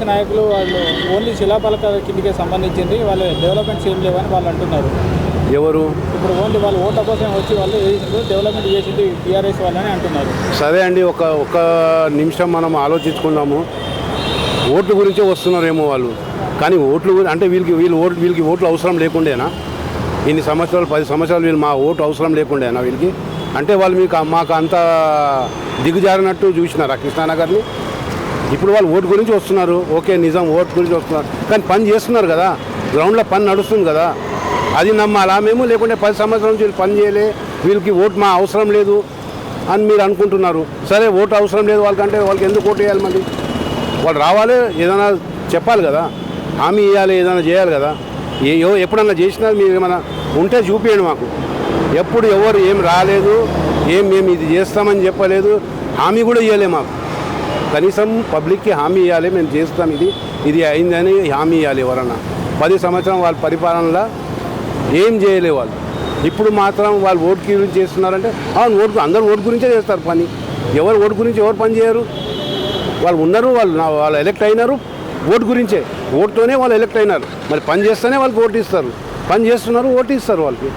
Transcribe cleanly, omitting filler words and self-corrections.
ప్రతిపక్ష నాయకులు వాళ్ళు ఓన్లీ శిలాపలక కిందికే సంబంధించింది, వాళ్ళు డెవలప్మెంట్స్ ఏం లేవని వాళ్ళు అంటున్నారు. ఎవరు ఇప్పుడు ఓన్లీ వాళ్ళు ఓట్ల కోసం వచ్చి వాళ్ళు చేసింది డెవలప్మెంట్ చేసింది టీఆర్ఎస్ వాళ్ళని అంటున్నారు. సరే అండి, ఒక నిమిషం మనం ఆలోచించుకుందాము. ఓట్ల గురించే వస్తున్నారేమో వాళ్ళు, కానీ ఓట్లు అంటే వీళ్ళకి ఓట్లు అవసరం లేకుండేనా? ఇన్ని సంవత్సరాలు 10 సంవత్సరాలు వీళ్ళు మా ఓటు అవసరం లేకుండేనా వీళ్ళకి? అంటే వాళ్ళు మాకు అంత దిగుజారినట్టు చూసినారా కృష్ణానగర్ని? ఇప్పుడు వాళ్ళు ఓటు గురించి వస్తున్నారు, ఓకే నిజం, ఓటు గురించి వస్తున్నారు, కానీ పని చేస్తున్నారు కదా, గ్రౌండ్లో పని నడుస్తుంది కదా, అది నమ్మాలా మేము? లేకుంటే 10 సంవత్సరాల నుంచి వీళ్ళు పని చేయలే, వీళ్ళకి ఓటు మా అవసరం లేదు అని మీరు అనుకుంటున్నారు. సరే, ఓటు అవసరం లేదు వాళ్ళకంటే వాళ్ళకి ఎందుకు ఓటు వేయాలి? మళ్ళీ వాళ్ళు రావాలి, ఏదైనా చెప్పాలి కదా, హామీ ఇవ్వాలి, ఏదైనా చేయాలి కదా. ఎప్పుడన్నా చేసినా మీరు ఏమైనా ఉంటే చూపించండి మాకు. ఎప్పుడు ఎవరు ఏం రాలేదు, మేము ఇది చేస్తామని చెప్పలేదు, హామీ కూడా ఇవ్వలే మాకు. కనీసం పబ్లిక్కి హామీ ఇవ్వాలి, మేము చేస్తాం, ఇది అయిందని హామీ ఇవ్వాలి ఎవరన్నా. 10 సంవత్సరం వాళ్ళ పరిపాలనలో ఏం చేయలే వాళ్ళు. ఇప్పుడు మాత్రం వాళ్ళు ఓటు గురించి చేస్తున్నారంటే అందరూ ఓటు గురించే చేస్తారు పని. ఎవరు ఓటు గురించి ఎవరు పని చేయరు? వాళ్ళు ఉన్నారు, వాళ్ళు ఎలక్ట్ అయినారు ఓటు గురించే, ఓటుతోనే వాళ్ళు ఎలక్ట్ అయినారు. మరి పని చేస్తేనే వాళ్ళకి ఓటు ఇస్తారు, పని చేస్తున్నారు, ఓటు ఇస్తారు వాళ్ళకి.